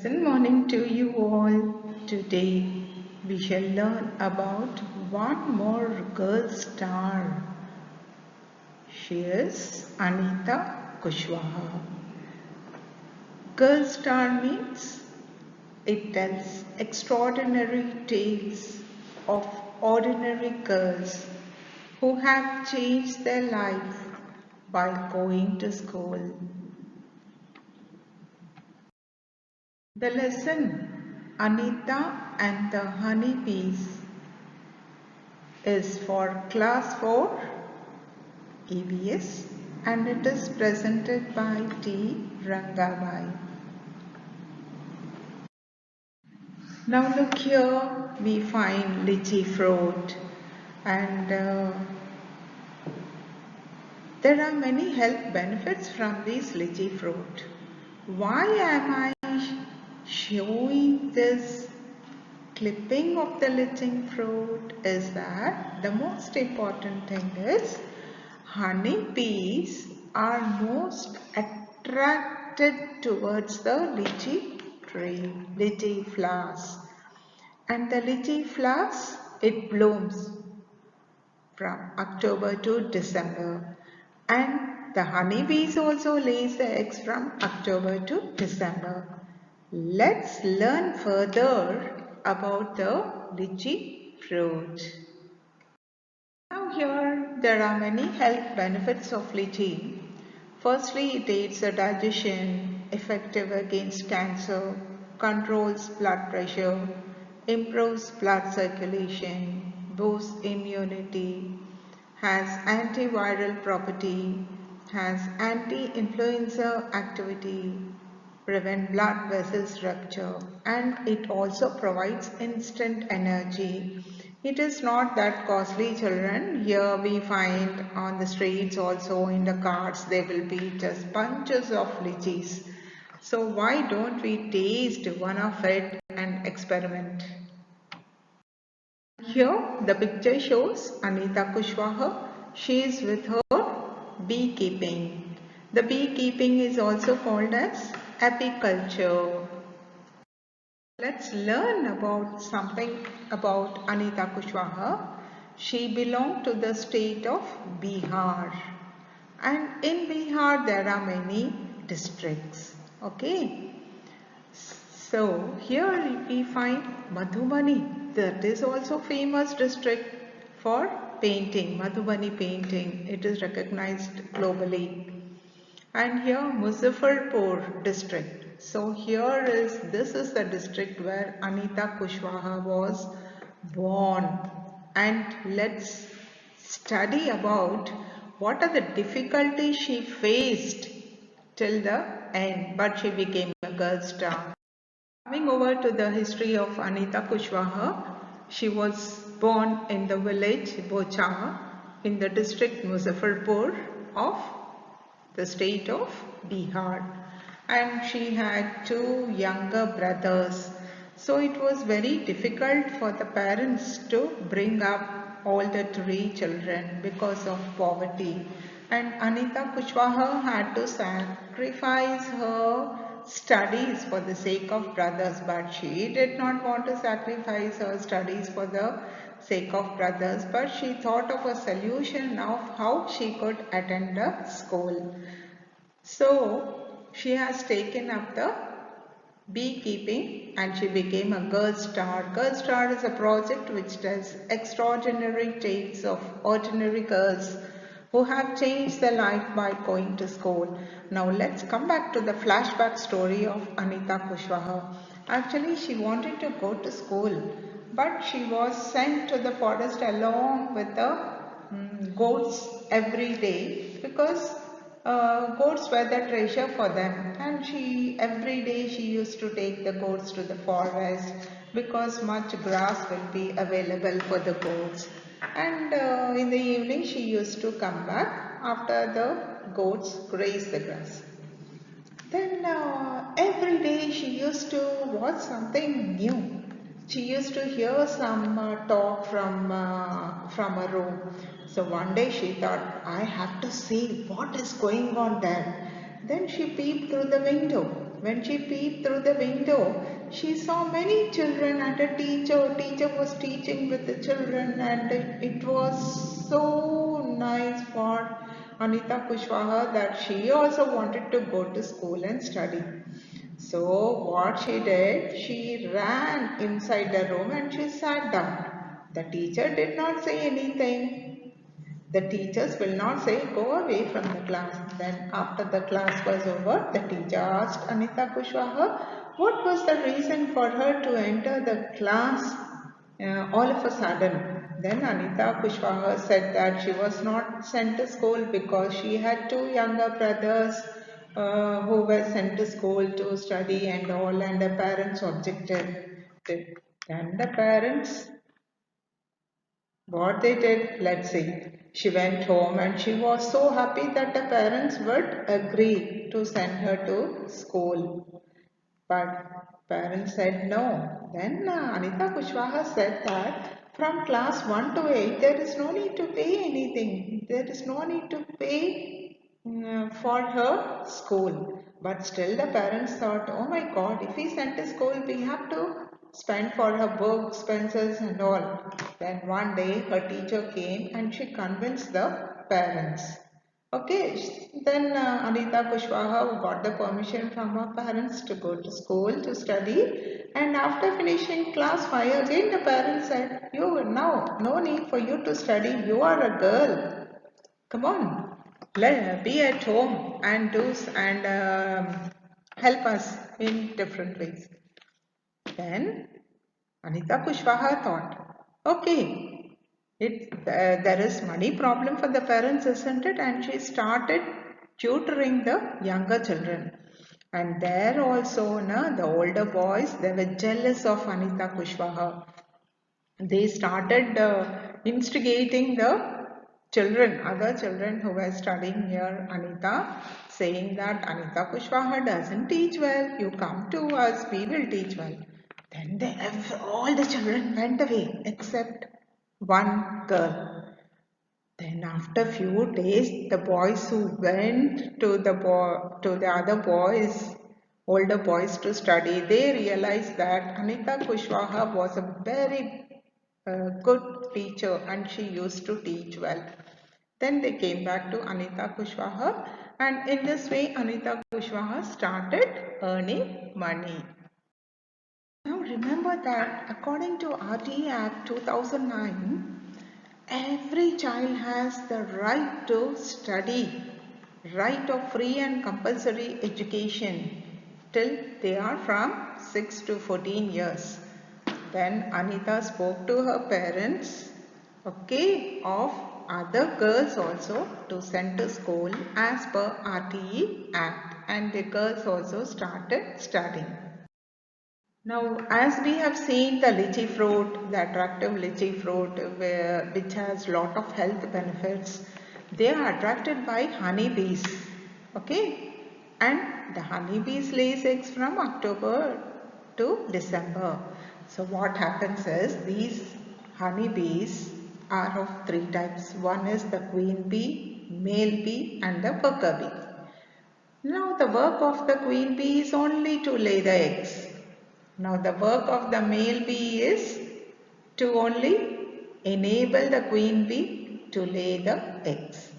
Good morning to you all. Today we shall learn about one more girl star. She is Anita Kushwa. Girl star means it tells extraordinary tales of ordinary girls who have changed their life by going to school. The lesson Anita and the Honeybees is for class 4 EVS and it is presented by T. Rangabai. Now look here, we find lychee fruit and there are many health benefits from this lychee fruit. Why am I showing this clipping of the lychee fruit is that the most important thing is honeybees are most attracted towards the lychee tree, lychee flowers. And the lychee flowers, it blooms from October to December. And the honeybees also lays the eggs from October to December. Let's learn further about the lychee fruit. Now here there are many health benefits of lychee. Firstly, it aids the digestion, effective against cancer, controls blood pressure, improves blood circulation, boosts immunity, has antiviral property, has anti-influenza activity, prevent blood vessels rupture, and it also provides instant energy. It is not that costly, children. Here we find on the streets also in the carts there will be just bunches of lychees. So why don't we taste one of it and experiment? Here the picture shows Anita Kushwaha. She is with her beekeeping. The beekeeping is also called as apiculture. Let's learn about something about Anita Kushwaha. She belonged to the state of Bihar. And in Bihar there are many districts. Okay. So here we find Madhubani. That is also famous district for painting, Madhubani painting. It is recognized globally. And here Muzaffarpur district. So this is the district where Anita Kushwaha was born. And let's study about what are the difficulties she faced till the end. But she became a girl star. Coming over to the history of Anita Kushwaha, she was born in the village Bocha in the district Muzaffarpur of the state of Bihar, and she had two younger brothers. So it was very difficult for the parents to bring up all the three children because of poverty. And Anita Kushwaha had to sacrifice her studies for the sake of brothers, but she did not want to sacrifice her studies for the sake of brothers, but she thought of a solution of how she could attend a school. So she has taken up the beekeeping and she became a Girl Star. Girl Star is a project which tells extraordinary tales of ordinary girls who have changed their life by going to school. Now let's come back to the flashback story of Anita Kushwaha. Actually, she wanted to go to school, but she was sent to the forest along with the goats every day because goats were the treasure for them, and every day she used to take the goats to the forest because much grass will be available for the goats, and in the evening she used to come back after the goats graze the grass. Then every day she used to watch something new. She used to hear some talk from a room. So one day she thought, I have to see what is going on there. Then she peeped through the window When she peeped through the window, she saw many children and a teacher. Teacher was teaching with the children, and it was so nice for Anita Kushwaha that she also wanted to go to school and study. So what she did, she ran inside the room and she sat down. The teacher did not say anything. The teachers will not say, go away from the class. Then after the class was over, the teacher asked Anita Kushwaha what was the reason for her to enter the class all of a sudden. Then Anita Kushwaha said that she was not sent to school because she had two younger brothers who were sent to school to study and all, and the parents objected. Then the parents, what they did, let's see. She went home and she was so happy that the parents would agree to send her to school. But parents said no. Then Anita Kushwaha said that from class 1 to 8 there is no need to pay anything. There is no need to pay for her school. But still the parents thought, oh my God, if we send to school we have to spend for her books, pencils and all. Then one day her teacher came and she convinced the parents. Okay, then Anita Kushwaha got the permission from her parents to go to school to study, and after finishing class 5 again the parents said, you now no need for you to study, you are a girl. Come on, be at home and do and help us in different ways. Then Anita Kushwaha thought, okay, there is money problem for the parents, isn't it? And she started tutoring the younger children. And there also, the older boys, they were jealous of Anita Kushwaha. They started instigating the children, other children who were studying near Anita, saying that Anita Kushwaha doesn't teach well, you come to us, we will teach well. Then all the children went away except one girl. Then after few days, the boys who went to the other boys, older boys to study, they realized that Anita Kushwaha was a very good teacher and she used to teach well. Then they came back to Anita Kushwaha, and in this way Anita Kushwaha started earning money. Now remember that according to RTA Act 2009, every child has the right to study, right of free and compulsory education till they are from 6 to 14 years. Then Anita spoke to her parents, okay, of other girls also to send to school as per RTE Act, and the girls also started studying. Now, as we have seen the lychee fruit, the attractive lychee fruit, which has lot of health benefits, they are attracted by honeybees. Okay, and the honeybees lays eggs from October to December. So what happens is these honeybees are of three types. One is the queen bee, male bee, and the worker bee. Now the work of the queen bee is only to lay the eggs. Now the work of the male bee is to only enable the queen bee to lay the eggs.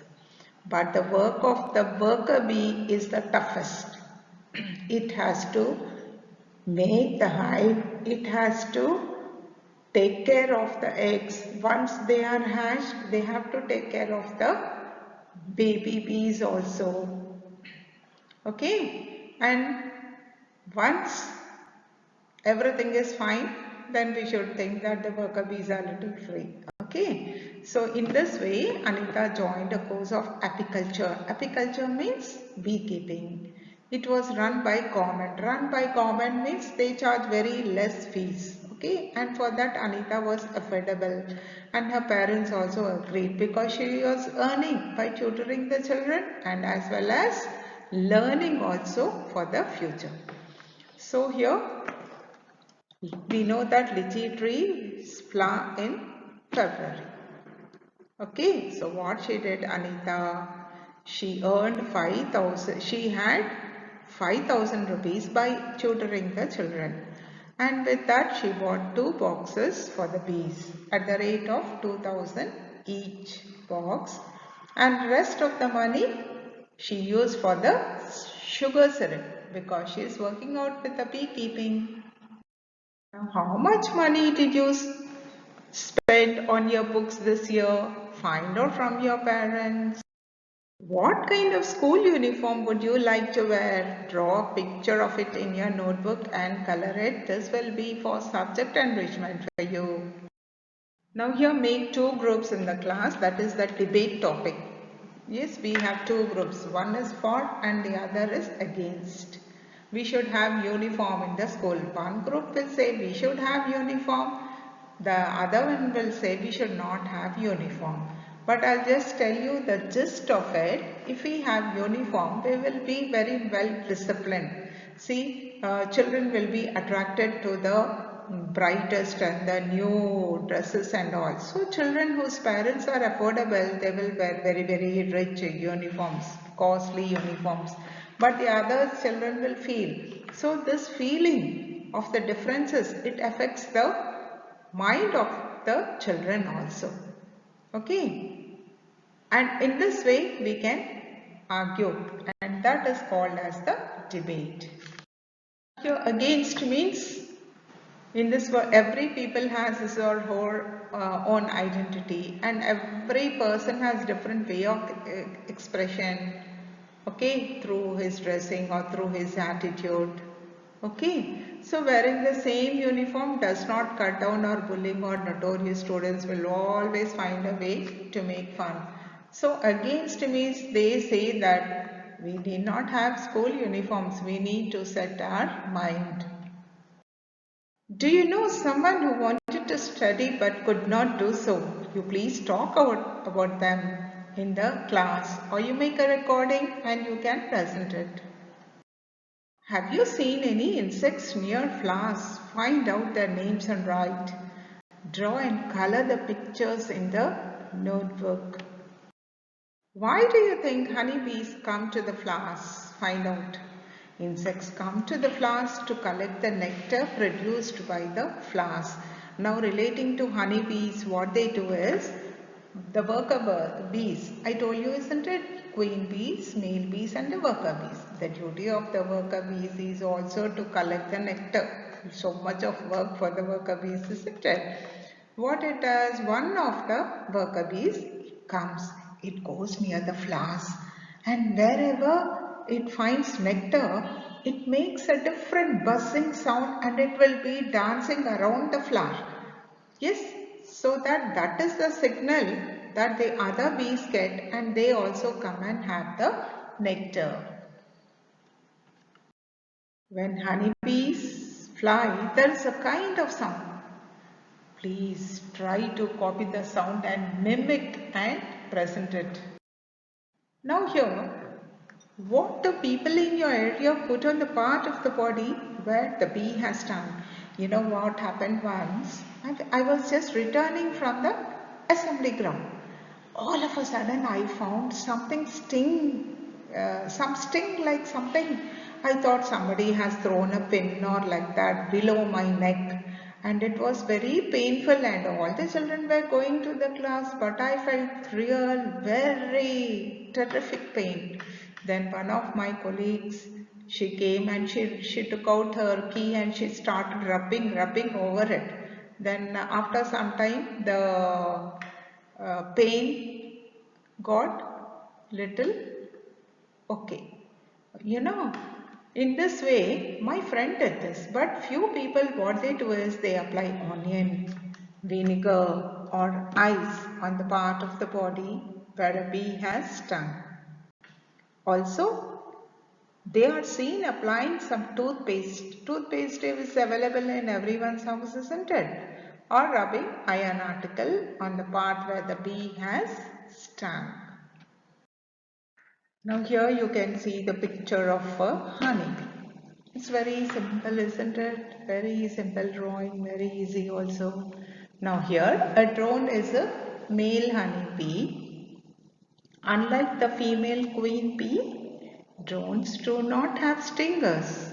But the work of the worker bee is the toughest. It has to make the hive, it has to take care of the eggs. Once they are hatched, they have to take care of the baby bees also. Okay, and once everything is fine, then we should think that the worker bees are little free. Okay, so in this way, Anita joined a course of apiculture. Apiculture means beekeeping. It was run by government. Run by government means they charge very less fees. Okay, and for that Anita was affordable, and her parents also agreed because she was earning by tutoring the children and as well as learning also for the future. So here we know that lychee trees flower in February. Okay, so what she did, Anita, she earned 5,000. She had 5,000 rupees by tutoring the children. And with that she bought 2 boxes for the bees at the rate of 2,000 each box, and rest of the money she used for the sugar syrup because she is working out with the beekeeping. Now, how much money did you spend on your books this year? Find out from your parents. What kind of school uniform would you like to wear? Draw a picture of it in your notebook and color it. This will be for subject enrichment for you. Now here make 2 groups in the class, that is the debate topic. Yes, we have 2 groups. One is for and the other is against. We should have uniform in the school. One group will say we should have uniform. The other one will say we should not have uniform. But I'll just tell you the gist of it. If we have uniform, we will be very well disciplined. See, children will be attracted to the brightest and the new dresses and all. So children whose parents are affordable, they will wear very rich uniforms, costly uniforms. But the other children will feel. So this feeling of the differences, it affects the mind of the children also. Okay. And in this way we can argue, and that is called as the debate. Here against means in this world, every people has his or her own identity, and every person has different way of expression, okay, through his dressing or through his attitude. Okay, so wearing the same uniform does not cut down or bullying or notorious students will always find a way to make fun. So against means they say that we need not have school uniforms, we need to set our mind. Do you know someone who wanted to study but could not do so? You please talk about them in the class, or you make a recording and you can present it. Have you seen any insects near flowers? Find out their names and write. Draw and color the pictures in the notebook. Why do you think honeybees come to the flowers? Find out. Insects come to the flowers to collect the nectar produced by the flowers. Now relating to honeybees, what they do is, the worker bees, I told you, isn't it? Queen bees, male bees and the worker bees. The duty of the worker bees is also to collect the nectar. So much of work for the worker bees, isn't it? What it does, one of the worker bees comes, it goes near the flowers, and wherever it finds nectar, it makes a different buzzing sound and it will be dancing around the flower. Yes, so that is the signal that the other bees get, and they also come and have the nectar. When honeybees fly, there is a kind of sound. Please try to copy the sound and mimic and present it. Now here, what do people in your area put on the part of the body where the bee has stung? You know what happened once? I was just returning from the assembly ground. All of a sudden I found something some sting like something. I thought somebody has thrown a pin or like that below my neck, and it was very painful, and all the children were going to the class, but I felt very terrific pain. Then one of my colleagues, she came and she took out her key and she started rubbing over it. Then after some time the pain got little okay. You know, in this way, my friend did this, but few people, what they do is they apply onion, vinegar or ice on the part of the body where a bee has stung. Also, they are seen applying some toothpaste. Toothpaste is available in everyone's house, isn't it? Or rubbing iron article on the part where the bee has stung. Now here you can see the picture of a honeybee. It's very simple, isn't it? Very simple drawing, very easy also. Now here a drone is a male honeybee. Unlike the female queen bee, Drones do not have stingers.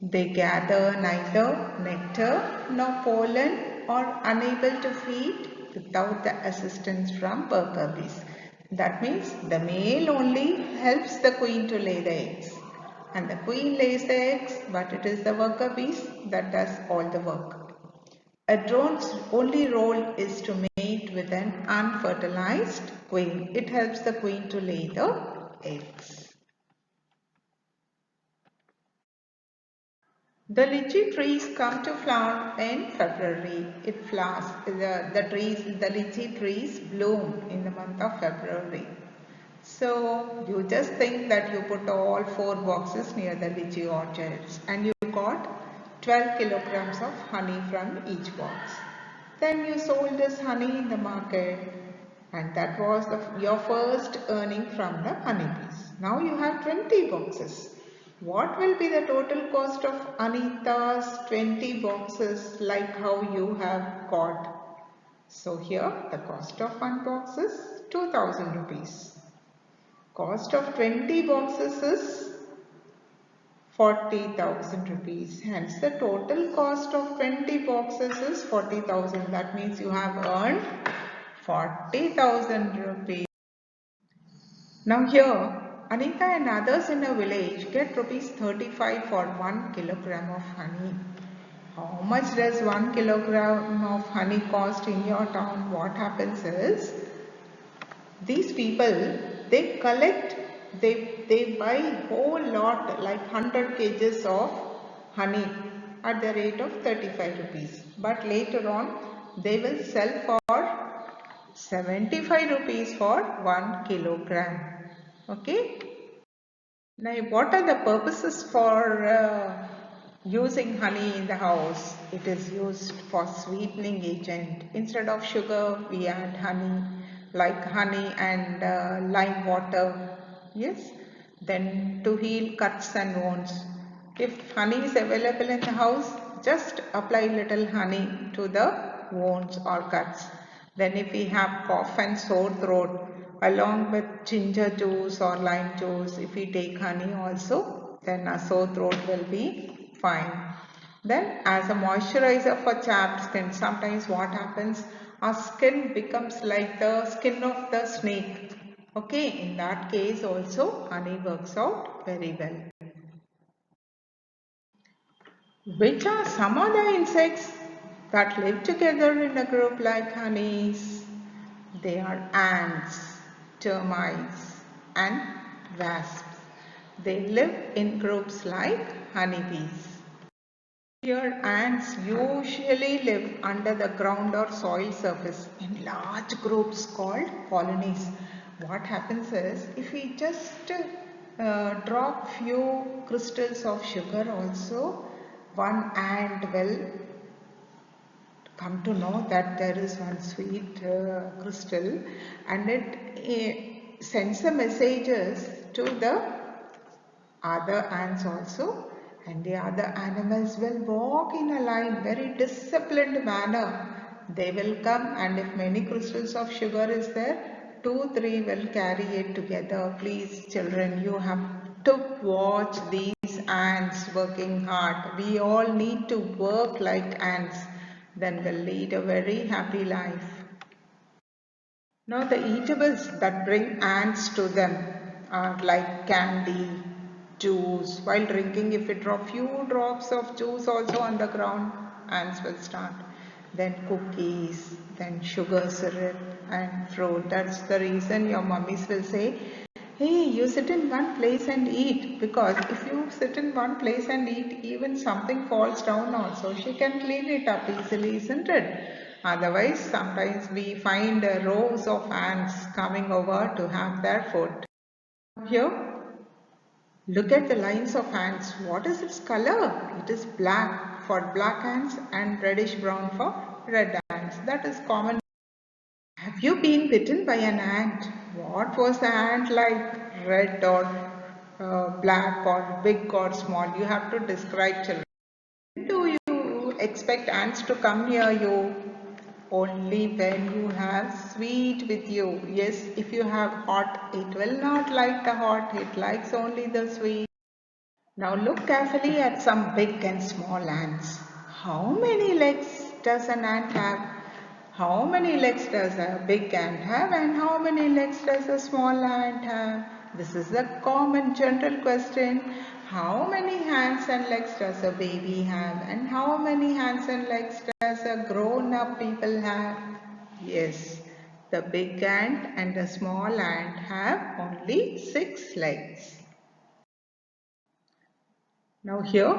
They gather neither nectar nor pollen or unable to feed without the assistance from worker bees. That means the male only helps the queen to lay the eggs. And the queen lays the eggs, but it is the worker bees that does all the work. A drone's only role is to mate with an unfertilized queen. It helps the queen to lay the eggs. The lychee trees come to flower in February. It flowers. The lychee trees bloom in the month of February. So you just think that you put all 4 boxes near the lychee orchards and you got 12 kilograms of honey from each box. Then you sold this honey in the market and that was your first earning from the honeybees. Now you have 20 boxes. What will be the total cost of Anita's 20 boxes like how you have got? So here the cost of one box is 2000 rupees. Cost of 20 boxes is 40,000 rupees. Hence the total cost of 20 boxes is 40,000. That means you have earned 40,000 rupees. Now here, Anita and others in a village get rupees 35 for 1 kilogram of honey. How much does 1 kilogram of honey cost in your town? What happens is, these people, they collect, they buy whole lot like 100 kgs of honey at the rate of 35 rupees. But later on, they will sell for 75 rupees for 1 kilogram. Okay. Now, what are the purposes for using honey in the house? It is used for sweetening agent. Instead of sugar, we add honey, like honey and lime water. Yes. Then to heal cuts and wounds. If honey is available in the house, just apply little honey to the wounds or cuts. Then if we have cough and sore throat, along with ginger juice or lime juice, if we take honey also, then our sore throat will be fine. Then as a moisturizer for chapped skin, sometimes what happens, our skin becomes like the skin of the snake. Okay, in that case also honey works out very well. Which are some other insects that live together in a group like honeys? They are ants, termites and wasps. They live in groups like honeybees. Here ants usually live under the ground or soil surface in large groups called colonies. What happens is, if we just drop few crystals of sugar also, one ant will come to know that there is one sweet crystal and it sends the messages to the other ants also, and the other animals will walk in a line, very disciplined manner. They will come and if many crystals of sugar is there, 2-3 will carry it together. Please children, you have to watch these ants working hard. We all need to work like ants, then we'll lead a very happy life. Now the eatables that bring ants to them are like candy, juice. While drinking, if we drop few drops of juice also on the ground, ants will start. Then cookies, then sugar syrup and fruit. That's the reason your mummies will say, hey, you sit in one place and eat, because if you sit in one place and eat, even something falls down also, she can clean it up easily, isn't it? Otherwise, sometimes we find rows of ants coming over to have their food. Here, look at the lines of ants. What is its color? It is black for black ants and reddish brown for red ants. That is common. Have you been bitten by an ant? What was the ant like? Red or black or big or small? You have to describe, children. Do you expect ants to come near you? only when you have sweet with you. Yes, if you have hot, it will not like the hot, it likes only the sweet. Now look carefully at some big and small ants. How many legs does an ant have? How many legs does a big ant have and how many legs does a small ant have? This is the common general question. How many hands and legs does a baby have and how many hands and legs does a grown-up people have? Yes, the big ant and the small ant have only 6 legs. Now here,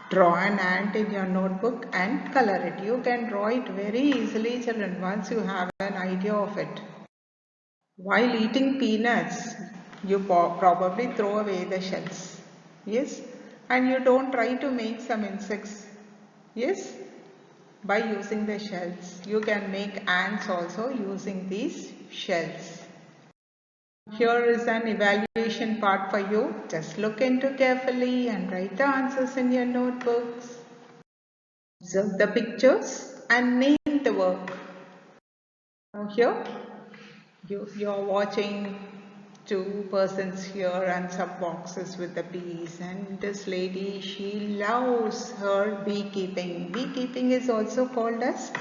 draw an ant in your notebook and color it. You can draw it very easily, children, once you have an idea of it. While eating peanuts, you probably throw away the shells. Yes? And you don't try to make some insects. Yes? By using the shells. You can make ants also using these shells. Here is an evaluation part for you. Just look into carefully and write the answers in your notebooks. Observe the pictures and name the work. Now here, you're watching two persons here and some boxes with the bees, and this lady, she loves her beekeeping. Beekeeping is also called as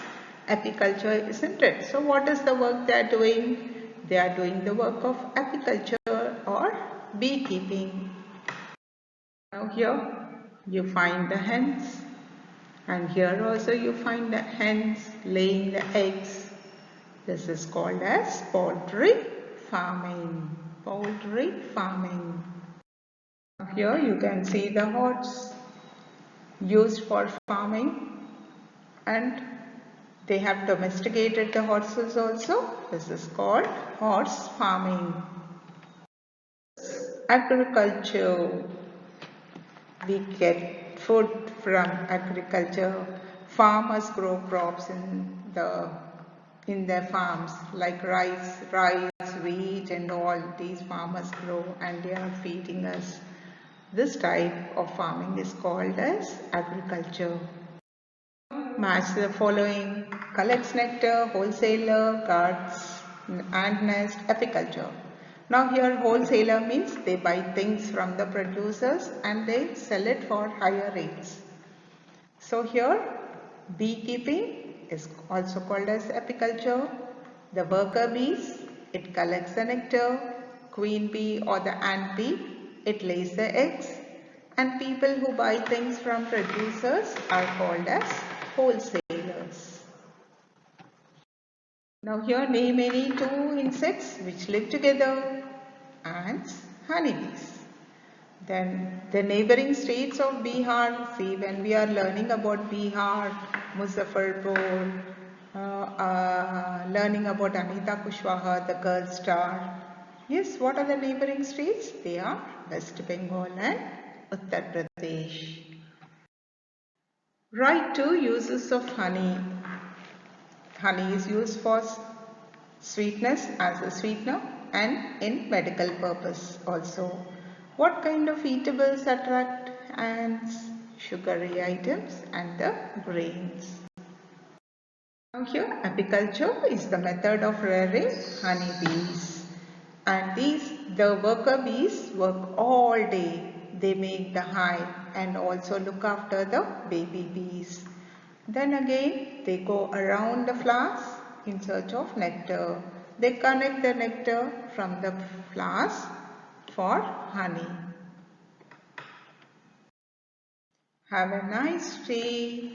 apiculture, isn't it? So what is the work they are doing? They are doing the work of apiculture or beekeeping. Now here you find the hens, and here also you find the hens laying the eggs. This is called as poultry farming. Poultry farming. Here you can see the horse used for farming, and they have domesticated the horses also. This is called horse farming. Agriculture. We get food from agriculture. Farmers grow crops in their farms like rice, wheat and all these farmers grow, and they are feeding us. This type of farming is called as agriculture. Match the following: collects nectar, wholesaler, guards, ant nest, apiculture. Now here wholesaler means they buy things from the producers and they sell it for higher rates. So here beekeeping is also called as apiculture. The worker bees, it collects the nectar. Queen bee or the ant bee, it lays the eggs. And people who buy things from producers are called as wholesalers. Now here name any two insects which live together. Ants, honeybees. Then the neighboring states of Bihar. See, when we are learning about Bihar, Muzaffarpur, learning about Anita Kushwa, the girl star. Yes, what are the neighboring states? They are West Bengal and Uttar Pradesh. Write two uses of honey. Honey is used for sweetness as a sweetener and in medical purpose also. What kind of eatables attract ants? Sugary items and the grains. Now here apiculture is the method of rearing honeybees, and the worker bees work all day. They make the hive and also look after the baby bees. Then again they go around the flowers in search of nectar. They collect the nectar from the flowers for honey. Have a nice day.